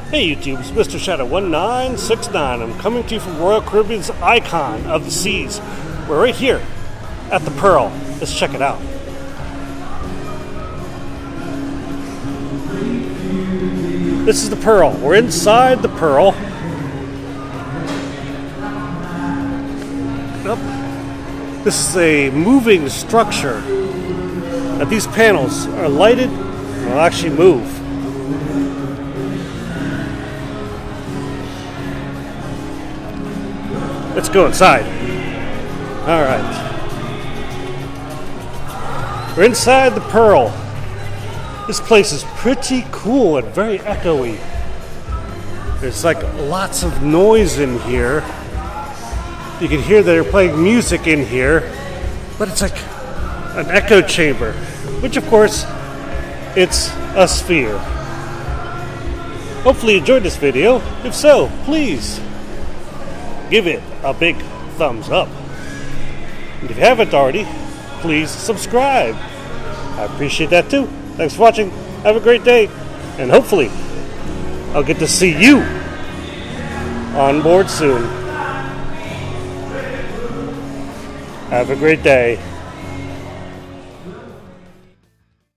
Hey YouTube, it's Mr. Shadow 1969. I'm coming to you from Royal Caribbean's Icon of the Seas. We're right here at the Pearl. Let's check it out. This is the Pearl. We're inside the Pearl. This is a moving structure. Now these panels are lighted and will actually move. Let's go inside. All right. We're inside the Pearl. This place is pretty cool and very echoey. There's like lots of noise in here. You can hear they're playing music in here, but it's like an echo chamber, which of course, it's a sphere. Hopefully you enjoyed this video. If so, please give it a big thumbs up. And if you haven't already, please subscribe. I appreciate that too. Thanks for watching. Have a great day. And hopefully, I'll get to see you on board soon. Have a great day.